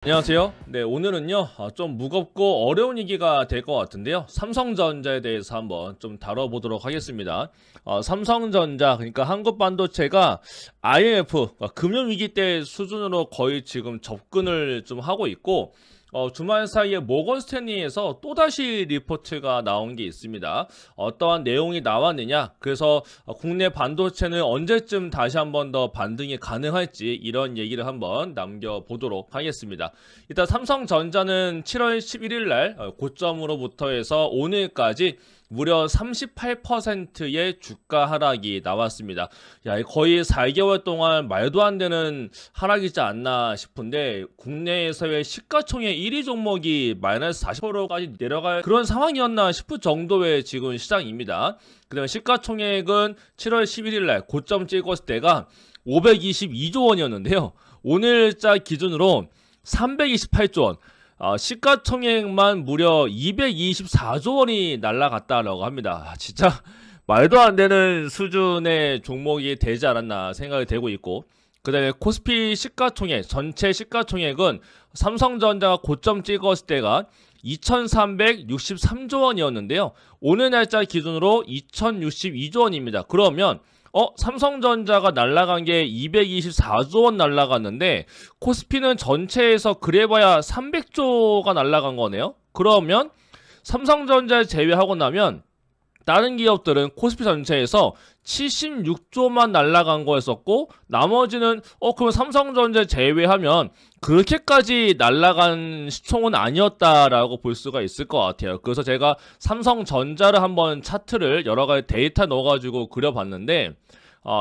안녕하세요. 네, 오늘은요, 좀 무겁고 어려운 얘기가 될 것 같은데요. 삼성전자에 대해서 한번 좀 다뤄보도록 하겠습니다. 삼성전자, 그러니까 한국반도체가 IMF, 금융위기 때 수준으로 거의 지금 접근을 좀 하고 있고, 주말 사이에 모건 스탠리에서 또다시 리포트가 나온 게 있습니다. 어떠한 내용이 나왔느냐, 그래서 국내 반도체는 언제쯤 다시 한번 더 반등이 가능할지 이런 얘기를 한번 남겨보도록 하겠습니다. 일단 삼성전자는 7월 11일 날 고점으로부터 해서 오늘까지 무려 38%의 주가 하락이 나왔습니다. 야, 거의 4개월 동안 말도 안 되는 하락이지 않나 싶은데, 국내에서의 시가총액 1위 종목이 마이너스 40%까지 내려갈 그런 상황이었나 싶을 정도의 지금 시장입니다. 그 다음에 시가총액은 7월 11일 날 고점 찍었을 때가 522조 원이었는데요. 오늘자 기준으로 328조 원. 시가총액만 무려 224조 원이 날라갔다라고 합니다. 진짜 말도 안 되는 수준의 종목이 되지 않았나 생각이 되고 있고, 그 다음에 코스피 시가총액, 전체 시가총액은 삼성전자가 고점 찍었을 때가 2363조 원이었는데요. 오늘 날짜 기준으로 2062조 원입니다. 그러면 삼성전자가 날라간 게 224조 원 날라갔는데 코스피는 전체에서 그래봐야 300조가 날라간 거네요. 그러면 삼성전자를 제외하고 나면 다른 기업들은 코스피 전체에서 76조만 날라간 거였었고, 나머지는 그럼 삼성전자 제외하면 그렇게까지 날라간 시총은 아니었다라고 볼 수가 있을 것 같아요. 그래서 제가 삼성전자를 한번 차트를 여러 가지 데이터 넣어가지고 그려봤는데,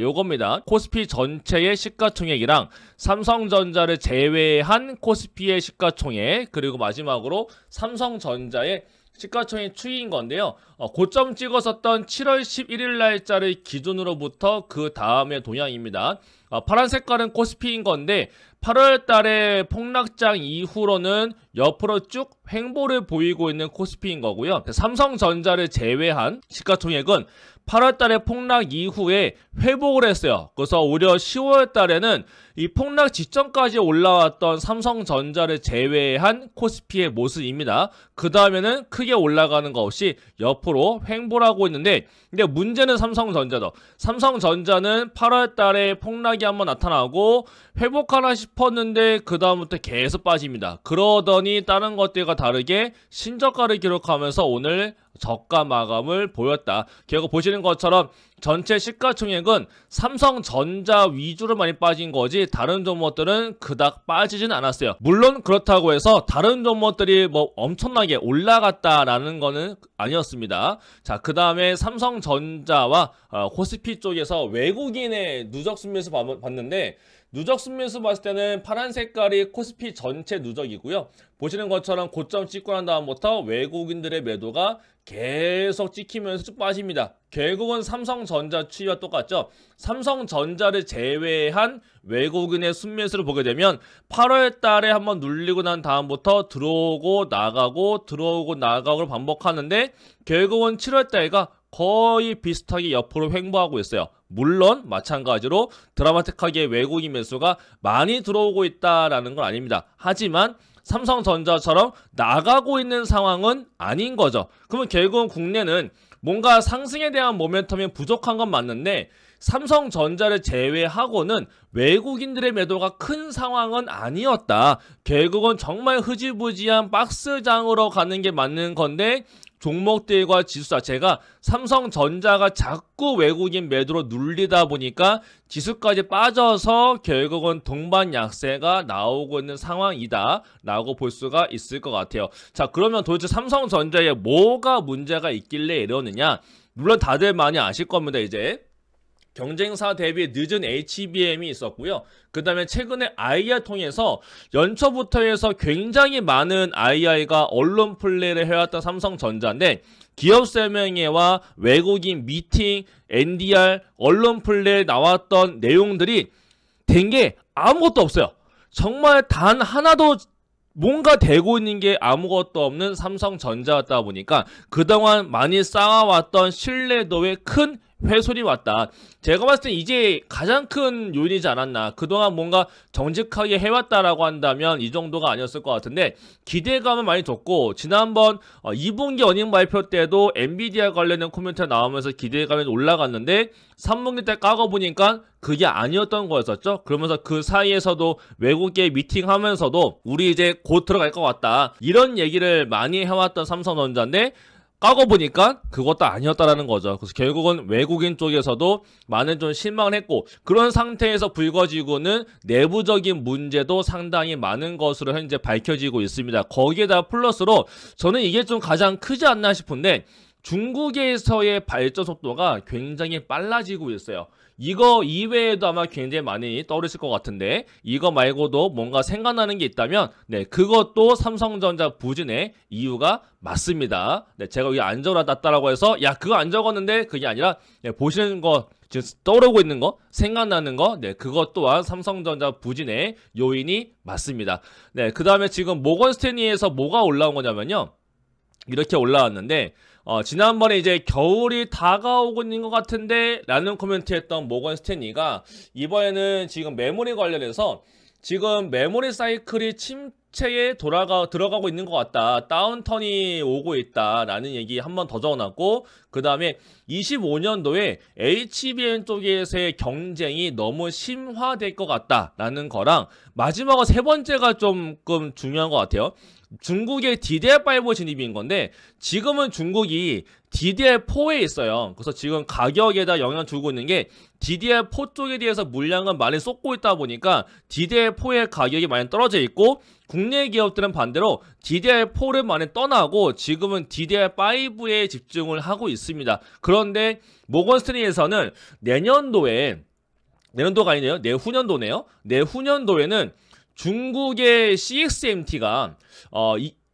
요겁니다. 코스피 전체의 시가총액이랑 삼성전자를 제외한 코스피의 시가총액, 그리고 마지막으로 삼성전자의 시가총액 추이인 건데요. 고점 찍었었던 7월 11일 날짜를 기준으로부터 그 다음의 동향입니다. 파란 색깔은 코스피인 건데 8월 달에 폭락장 이후로는 옆으로 쭉 횡보를 보이고 있는 코스피인 거고요. 삼성전자를 제외한 시가총액은 8월 달에 폭락 이후에 회복을 했어요. 그래서 오히려 10월 달에는 이 폭락 직전까지 올라왔던 삼성전자를 제외한 코스피의 모습입니다. 그 다음에는 크게 올라가는 거 없이 옆으로 횡보를 하고 있는데, 근데 문제는 삼성전자죠. 삼성전자는 8월 달에 폭락이 한번 나타나고 회복하나 싶었는데 그 다음부터 계속 빠집니다. 그러더니 다른 것들과 다르게 신저가를 기록하면서 오늘 저가 마감을 보였다. 결국 보시는 것처럼 전체 시가총액은 삼성전자 위주로 많이 빠진 거지 다른 종목들은 그닥 빠지진 않았어요. 물론 그렇다고 해서 다른 종목들이 뭐 엄청나게 올라갔다라는 거는 아니었습니다. 자, 그 다음에 삼성전자와 코스피 쪽에서 외국인의 누적 순매수 봤는데, 누적 순매수 봤을 때는 파란 색깔이 코스피 전체 누적이고요. 보시는 것처럼 고점 찍고 난 다음부터 외국인들의 매도가 계속 찍히면서 쭉 빠집니다. 결국은 삼성전자 추이와 똑같죠. 삼성전자를 제외한 외국인의 순매수를 보게 되면 8월 달에 한번 눌리고 난 다음부터 들어오고 나가고 들어오고 나가고를 반복하는데, 결국은 7월 달과 거의 비슷하게 옆으로 횡보하고 있어요. 물론 마찬가지로 드라마틱하게 외국인 매수가 많이 들어오고 있다라는 건 아닙니다. 하지만 삼성전자처럼 나가고 있는 상황은 아닌 거죠. 그러면 결국은 국내는 뭔가 상승에 대한 모멘텀이 부족한 건 맞는데, 삼성전자를 제외하고는 외국인들의 매도가 큰 상황은 아니었다. 결국은 정말 흐지부지한 박스장으로 가는 게 맞는 건데, 종목들과 지수 자체가 삼성전자가 자꾸 외국인 매도로 눌리다 보니까 지수까지 빠져서 결국은 동반 약세가 나오고 있는 상황이다 라고 볼 수가 있을 것 같아요. 자, 그러면 도대체 삼성전자에 뭐가 문제가 있길래 이러느냐? 물론 다들 많이 아실 겁니다. 이제 경쟁사 대비 늦은 HBM이 있었고요. 그 다음에 최근에 IR 통해서 연초부터 해서 굉장히 많은 IR가 언론 플레이를 해왔던 삼성전자인데, 기업 설명회와 외국인 미팅, NDR, 언론 플레이에 나왔던 내용들이 된 게 아무것도 없어요. 정말 단 하나도 뭔가 되고 있는 게 아무것도 없는 삼성전자였다 보니까 그동안 많이 쌓아왔던 신뢰도의 큰 훼손이 왔다. 제가 봤을 때 이제 가장 큰 요인이지 않았나. 그동안 뭔가 정직하게 해왔다라고 한다면 이 정도가 아니었을 것 같은데 기대감은 많이 줬고 지난번 2분기 어닝 발표 때도 엔비디아 관련된 코멘트가 나오면서 기대감이 올라갔는데 3분기 때 까고보니까 그게 아니었던 거였었죠. 그러면서 그 사이에서도 외국계 미팅하면서도 우리 이제 곧 들어갈 것 같다 이런 얘기를 많이 해왔던 삼성전자인데 까고 보니까 그것도 아니었다라는 거죠. 그래서 결국은 외국인 쪽에서도 많은 좀 실망을 했고 그런 상태에서 불거지고는 내부적인 문제도 상당히 많은 것으로 현재 밝혀지고 있습니다. 거기에다 플러스로 저는 이게 좀 가장 크지 않나 싶은데 중국에서의 발전 속도가 굉장히 빨라지고 있어요. 이거 이외에도 아마 굉장히 많이 떠오르실 것 같은데 이거 말고도 뭔가 생각나는 게 있다면 네 그것도 삼성전자 부진의 이유가 맞습니다. 네 제가 여기 안 적어놨다라고 해서 야 그거 안 적었는데 그게 아니라 네, 보시는 거 지금 떠오르고 있는 거 생각나는 거 네 그것 또한 삼성전자 부진의 요인이 맞습니다. 네 그 다음에 지금 모건스탠리에서 뭐가 올라온 거냐면요 이렇게 올라왔는데 지난번에 이제 겨울이 다가오고 있는 것 같은데 라는 코멘트 했던 모건 스탠리가 이번에는 지금 메모리 관련해서 지금 메모리 사이클이 침체에 들어가고 있는 것 같다. 다운턴이 오고 있다 라는 얘기 한 번 더 적어놨고 그 다음에 25년도에 HBM 쪽에서의 경쟁이 너무 심화될 것 같다 라는 거랑 마지막으로 세 번째가 조금 중요한 것 같아요. 중국의 DDR5 진입인 건데 지금은 중국이 DDR4에 있어요. 그래서 지금 가격에다 영향을 주고 있는 게 DDR4 쪽에 대해서 물량을 많이 쏟고 있다 보니까 DDR4의 가격이 많이 떨어져 있고 국내 기업들은 반대로 DDR4를 많이 떠나고 지금은 DDR5에 집중을 하고 있습니다. 그런데 모건스탠리에서는 내년도가 아니네요. 내후년도네요. 내후년도에는 중국의 CXMT가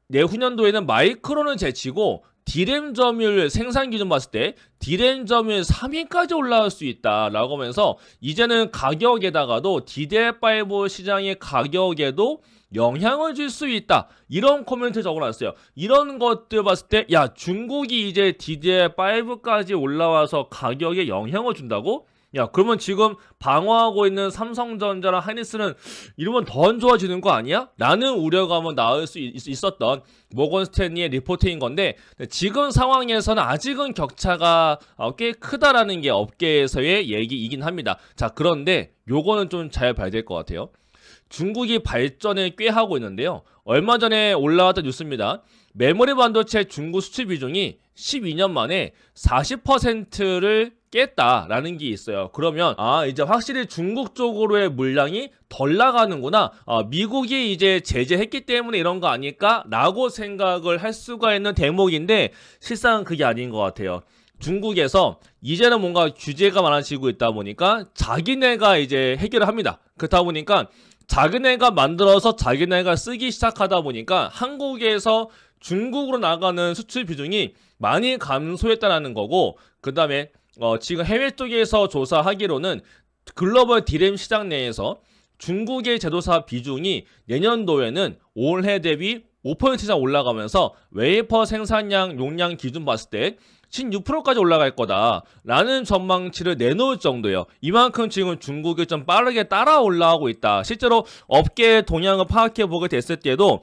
내후년도에는 마이크론을 제치고 디램 점유율 생산 기준 봤을 때 디램 점유율 3위까지 올라갈 수 있다라고 하면서 이제는 가격에다가도 DDR5 시장의 가격에도 영향을 줄 수 있다 이런 코멘트 적어놨어요. 이런 것들 봤을 때 야 중국이 이제 DDR5까지 올라와서 가격에 영향을 준다고? 야 그러면 지금 방어하고 있는 삼성전자랑 하이닉스는 이러면 더 안 좋아지는 거 아니야? 라는 우려가 한번 나올 수 있었던 모건 스탠리의 리포트인 건데 지금 상황에서는 아직은 격차가 꽤 크다라는 게 업계에서의 얘기이긴 합니다. 자 그런데 요거는 좀 잘 봐야 될 것 같아요. 중국이 발전을 꽤 하고 있는데요. 얼마 전에 올라왔던 뉴스입니다. 메모리 반도체 중국 수출 비중이 12년 만에 40%를 깼다라는 게 있어요. 그러면 이제 확실히 중국 쪽으로의 물량이 덜 나가는구나. 미국이 이제 제재했기 때문에 이런 거 아닐까? 라고 생각을 할 수가 있는 대목인데 실상은 그게 아닌 것 같아요. 중국에서 이제는 뭔가 규제가 많아지고 있다 보니까 자기네가 이제 해결을 합니다. 그렇다 보니까 자기네가 만들어서 자기네가 쓰기 시작하다 보니까 한국에서 중국으로 나가는 수출 비중이 많이 감소했다는 거고 그 다음에 지금 해외 쪽에서 조사하기로는 글로벌 디램 시장 내에서 중국의 제조사 비중이 내년도에는 올해 대비 5% 이상 올라가면서 웨이퍼 생산량 용량 기준 봤을 때 16%까지 올라갈 거다라는 전망치를 내놓을 정도예요. 이만큼 지금 중국이 좀 빠르게 따라 올라가고 있다. 실제로 업계 동향을 파악해 보게 됐을 때도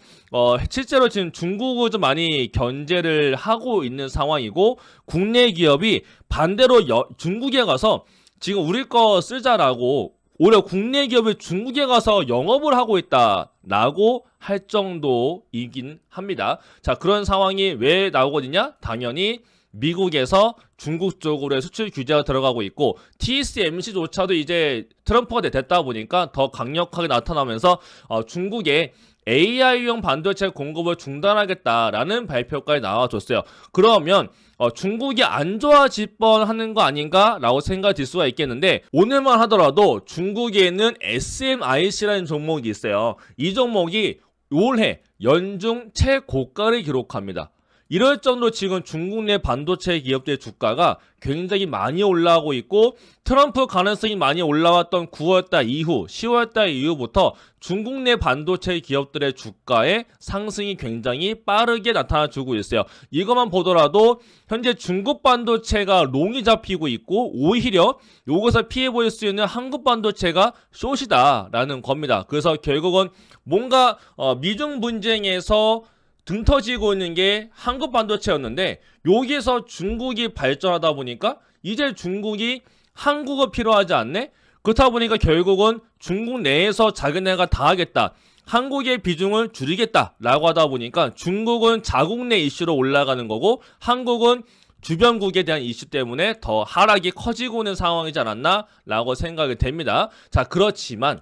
실제로 지금 중국을 좀 많이 견제를 하고 있는 상황이고 국내 기업이 반대로 중국에 가서 지금 우리 거 쓰자라고 오히려 국내 기업이 중국에 가서 영업을 하고 있다라고 할 정도이긴 합니다. 자 그런 상황이 왜 나오거든요? 당연히 미국에서 중국 쪽으로의 수출 규제가 들어가고 있고 TSMC조차도 이제 트럼프가 됐다 보니까 더 강력하게 나타나면서 중국의 AI용 반도체 공급을 중단하겠다라는 발표까지 나와줬어요. 그러면 중국이 안 좋아질 뻔하는 거 아닌가? 라고 생각이 들 수가 있겠는데 오늘만 하더라도 중국에는 SMIC라는 종목이 있어요. 이 종목이 올해 연중 최고가를 기록합니다. 이럴 정도로 지금 중국 내 반도체 기업들의 주가가 굉장히 많이 올라가고 있고, 트럼프 가능성이 많이 올라왔던 9월달 이후, 10월달 이후부터 중국 내 반도체 기업들의 주가의 상승이 굉장히 빠르게 나타나주고 있어요. 이것만 보더라도 현재 중국 반도체가 롱이 잡히고 있고, 오히려 이것을 피해 보일 수 있는 한국 반도체가 숏이다라는 겁니다. 그래서 결국은 뭔가 미중 분쟁에서 등 터지고 있는 게 한국 반도체였는데, 여기에서 중국이 발전하다 보니까 이제 중국이 한국어 필요하지 않네? 그렇다 보니까 결국은 중국 내에서 자기네가 다 하겠다, 한국의 비중을 줄이겠다라고 하다 보니까 중국은 자국 내 이슈로 올라가는 거고, 한국은 주변국에 대한 이슈 때문에 더 하락이 커지고 있는 상황이지 않았나 라고 생각이 됩니다. 자, 그렇지만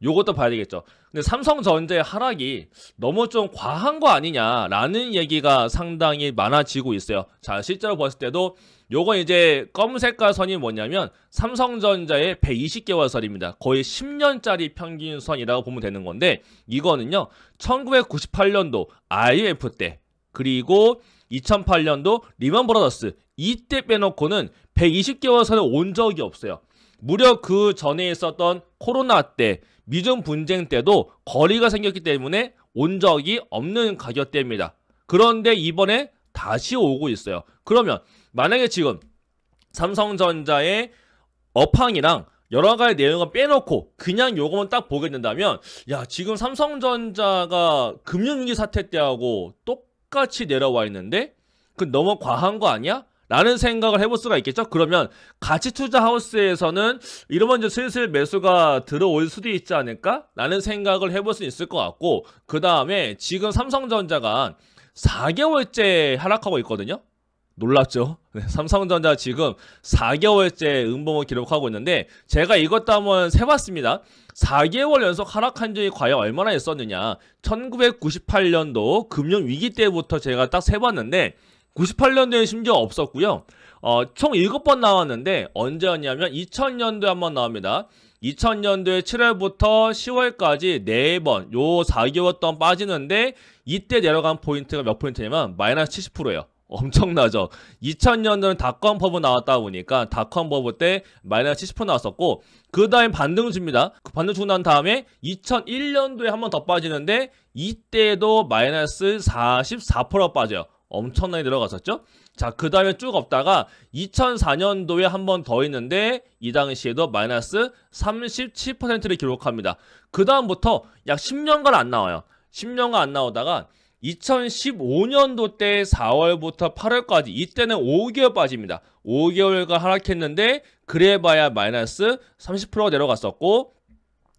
요것도 봐야 되겠죠. 근데 삼성전자의 하락이 너무 좀 과한 거 아니냐라는 얘기가 상당히 많아지고 있어요. 자, 실제로 봤을 때도 요거 이제 검은색깔 선이 뭐냐면 삼성전자의 120개월 선입니다. 거의 10년짜리 평균선이라고 보면 되는 건데, 이거는요 1998년도 IMF 때, 그리고 2008년도 리먼 브라더스 이때 빼놓고는 120개월 선에 온 적이 없어요. 무려 그 전에 있었던 코로나 때, 미중 분쟁 때도 거리가 생겼기 때문에 온 적이 없는 가격대입니다. 그런데 이번에 다시 오고 있어요. 그러면 만약에 지금 삼성전자의 업황이랑 여러 가지 내용을 빼놓고 그냥 요거만 딱 보게 된다면, 야, 지금 삼성전자가 금융위기 사태 때하고 똑같이 내려와 있는데 그 너무 과한 거 아니야? 라는 생각을 해볼 수가 있겠죠. 그러면 가치투자 하우스에서는 이러면 이제 슬슬 매수가 들어올 수도 있지 않을까? 라는 생각을 해볼 수 있을 것 같고, 그 다음에 지금 삼성전자가 4개월째 하락하고 있거든요. 놀랍죠? 네, 삼성전자 지금 4개월째 음봉을 기록하고 있는데, 제가 이것도 한번 세봤습니다. 4개월 연속 하락한 적이 과연 얼마나 있었느냐. 1998년도 금융위기 때부터 제가 딱 세봤는데 98년도에 심지어 없었고요. 총 7번 나왔는데 언제였냐면 2000년도에 한번 나옵니다. 2000년도에 7월부터 10월까지 4번, 요 4개월 동안 빠지는데, 이때 내려간 포인트가 몇 포인트냐면 마이너스 70%예요. 엄청나죠. 2000년도는 닷컴 버브 나왔다 보니까 닷컴 버브 때 마이너스 70% 나왔었고, 그 다음에 반등을 줍니다. 그 반등 주고 난 다음에 2001년도에 한 번 더 빠지는데, 이때도 마이너스 44% 빠져요. 엄청나게 들어갔었죠. 자, 그 다음에 쭉 없다가 2004년도에 한 번 더 있는데, 이 당시에도 마이너스 37%를 기록합니다. 그 다음부터 약 10년간 안 나와요. 10년간 안 나오다가 2015년도 때 4월부터 8월까지, 이때는 5개월 빠집니다. 5개월간 하락했는데 그래봐야 마이너스 30%가 내려갔었고,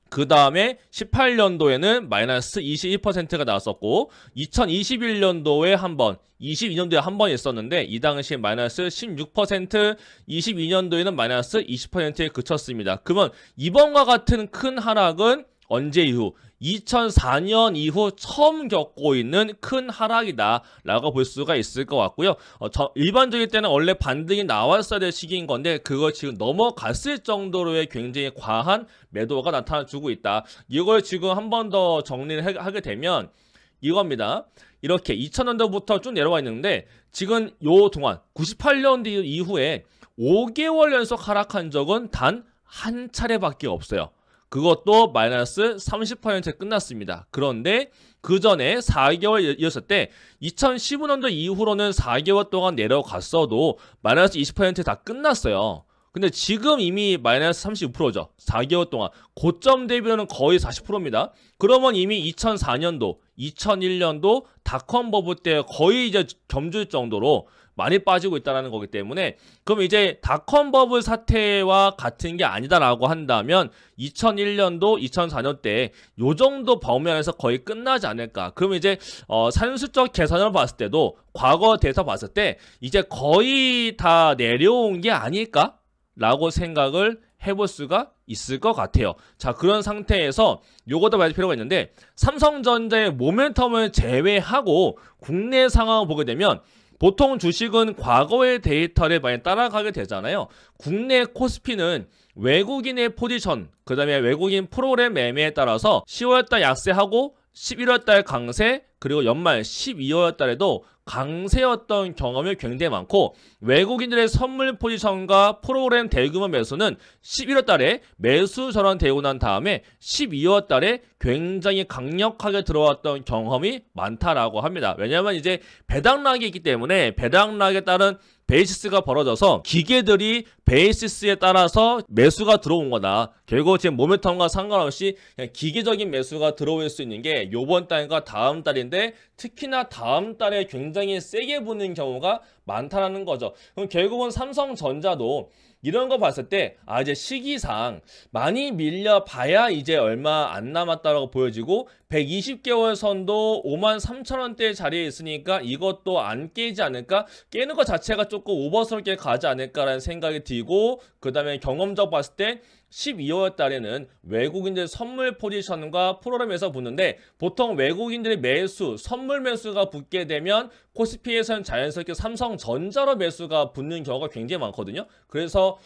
그 다음에 18년도에는 마이너스 22%가 나왔었고, 2021년도에 한 번, 22년도에 한 번 있었는데 이 당시에 마이너스 16%, 22년도에는 마이너스 20%에 그쳤습니다. 그러면 이번과 같은 큰 하락은 언제 이후? 2004년 이후 처음 겪고 있는 큰 하락이다 라고 볼 수가 있을 것 같고요. 일반적일 때는 원래 반등이 나왔어야 될 시기인 건데, 그거 지금 넘어갔을 정도로의 굉장히 과한 매도가 나타나주고 있다. 이걸 지금 한 번 더 정리를 하게 되면 이겁니다. 이렇게 2000년도부터 쭉 내려와 있는데, 지금 요 동안 98년도 이후에 5개월 연속 하락한 적은 단 한 차례밖에 없어요. 그것도 마이너스 30%에 끝났습니다. 그런데 그 전에 4개월이었을 때 2015년도 이후로는 4개월 동안 내려갔어도 마이너스 20%에 다 끝났어요. 근데 지금 이미 마이너스 36%죠. 4개월 동안. 고점 대비는 거의 40%입니다. 그러면 이미 2004년도, 2001년도 닷컴 버블 때 거의 이제 겸줄 정도로 많이 빠지고 있다는 거기 때문에, 그럼 이제 닷컴 버블 사태와 같은 게 아니다라고 한다면 2001년도, 2004년 때 요 정도 범위안에서 거의 끝나지 않을까. 그럼 이제 산수적 계산을 봤을 때도, 과거 데이터 봤을 때 이제 거의 다 내려온 게 아닐까? 라고 생각을 해볼 수가 있을 것 같아요. 자, 그런 상태에서 요것도 봐야 될 필요가 있는데, 삼성전자의 모멘텀을 제외하고 국내 상황을 보게 되면, 보통 주식은 과거의 데이터를 많이 따라가게 되잖아요. 국내 코스피는 외국인의 포지션, 그 다음에 외국인 프로그램 매매에 따라서 10월달 약세하고 11월 달 강세 그리고 연말 12월 달에도 강세였던 경험이 굉장히 많고 외국인들의 선물 포지션과 프로그램 대규모 매수는 11월 달에 매수 전환되고 난 다음에 12월 달에 굉장히 강력하게 들어왔던 경험이 많다라고 합니다. 왜냐하면 이제 배당락이 있기 때문에 배당락에 따른 베이시스가 벌어져서 기계들이 베이시스에 따라서 매수가 들어온 거다. 결국 지금 모멘텀과 상관없이 그냥 기계적인 매수가 들어올 수 있는 게 요번 달과 다음 달인데 특히나 다음 달에 굉장히 세게 붙는 경우가 많다라는 거죠. 그럼 결국은 삼성전자도 이런 거 봤을 때 이제 시기상 많이 밀려봐야 이제 얼마 안 남았다라고 보여지고 120개월 선도 53,000원대 자리에 있으니까 이것도 안 깨지 않을까? 깨는 것 자체가 조금 오버스럽게 가지 않을까라는 생각이 들고 그 다음에 경험적 봤을 때 12월 달에는 외국인들 선물 포지션과 프로그램에서 붙는데 보통 외국인들의 매수, 선물 매수가 붙게 되면 코스피에서는 자연스럽게 삼성전자로 매수가 붙는 경우가 굉장히 많거든요. 그래서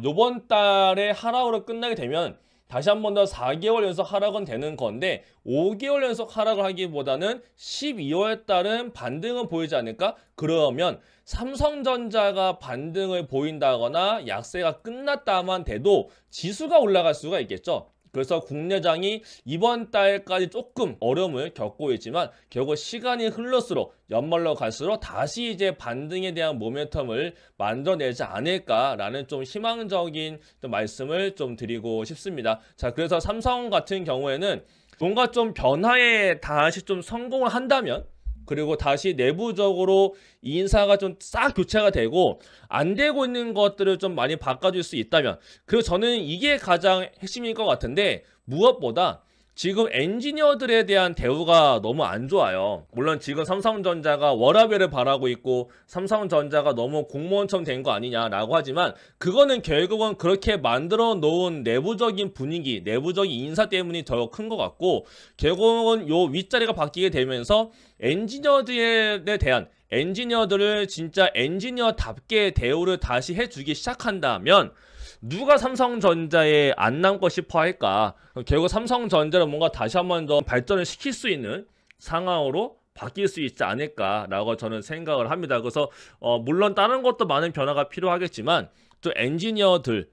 요번 달에 하락으로 끝나게 되면 다시 한 번 더 4개월 연속 하락은 되는 건데 5개월 연속 하락을 하기보다는 12월 달은 반등은 보이지 않을까? 그러면 삼성전자가 반등을 보인다거나 약세가 끝났다만 돼도 지수가 올라갈 수가 있겠죠. 그래서 국내장이 이번 달까지 조금 어려움을 겪고 있지만 결국 시간이 흘러수록 연말로 갈수록 다시 이제 반등에 대한 모멘텀을 만들어내지 않을까라는 좀 희망적인 좀 말씀을 좀 드리고 싶습니다. 자, 그래서 삼성 같은 경우에는 뭔가 좀 변화에 다시 좀 성공을 한다면 그리고 다시 내부적으로 인사가 좀 싹 교체가 되고 안 되고 있는 것들을 좀 많이 바꿔줄 수 있다면 그리고 저는 이게 가장 핵심일 것 같은데 무엇보다 지금 엔지니어들에 대한 대우가 너무 안 좋아요. 물론 지금 삼성전자가 워라밸을 바라고 있고 삼성전자가 너무 공무원처럼 된 거 아니냐라고 하지만 그거는 결국은 그렇게 만들어 놓은 내부적인 분위기, 내부적인 인사 때문이 더 큰 것 같고 결국은 요 윗자리가 바뀌게 되면서 엔지니어들에 대한 엔지니어들을 진짜 엔지니어답게 대우를 다시 해주기 시작한다면 누가 삼성전자에 안 남고 싶어 할까? 결국 삼성전자를 뭔가 다시 한 번 더 발전을 시킬 수 있는 상황으로 바뀔 수 있지 않을까라고 저는 생각을 합니다. 그래서 물론 다른 것도 많은 변화가 필요하겠지만 또 엔지니어들,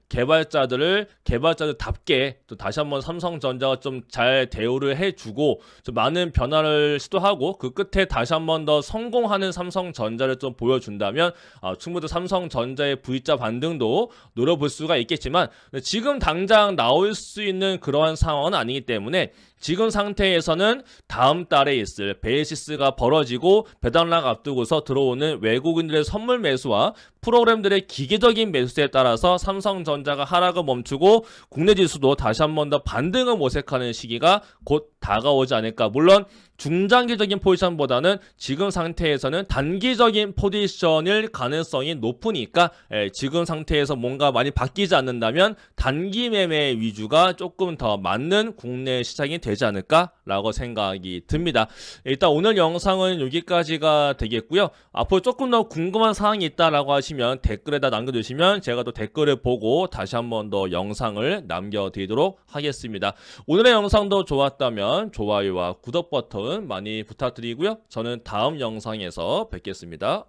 개발자들답게 또 다시 한번 삼성전자가 좀 잘 대우를 해주고 좀 많은 변화를 시도하고 그 끝에 다시 한번 더 성공하는 삼성전자를 좀 보여준다면 충분히 삼성전자의 V자 반등도 노려볼 수가 있겠지만 지금 당장 나올 수 있는 그러한 상황은 아니기 때문에 지금 상태에서는 다음 달에 있을 베이시스가 벌어지고 배당락 앞두고서 들어오는 외국인들의 선물 매수와 프로그램들의 기계적인 매수세에 따라서 삼성전자가 하락을 멈추고 국내 지수도 다시 한 번 더 반등을 모색하는 시기가 곧 다가오지 않을까. 물론 중장기적인 포지션보다는 지금 상태에서는 단기적인 포지션일 가능성이 높으니까 지금 상태에서 뭔가 많이 바뀌지 않는다면 단기 매매 위주가 조금 더 맞는 국내 시장이 되지 않을까라고 생각이 듭니다. 일단 오늘 영상은 여기까지가 되겠고요. 앞으로 조금 더 궁금한 사항이 있다라고 하시면 댓글에다 남겨주시면 제가 또 댓글을 보고 다시 한번 더 영상을 남겨드리도록 하겠습니다. 오늘의 영상도 좋았다면 좋아요와 구독 버튼 많이 부탁드리고요. 저는 다음 영상에서 뵙겠습니다.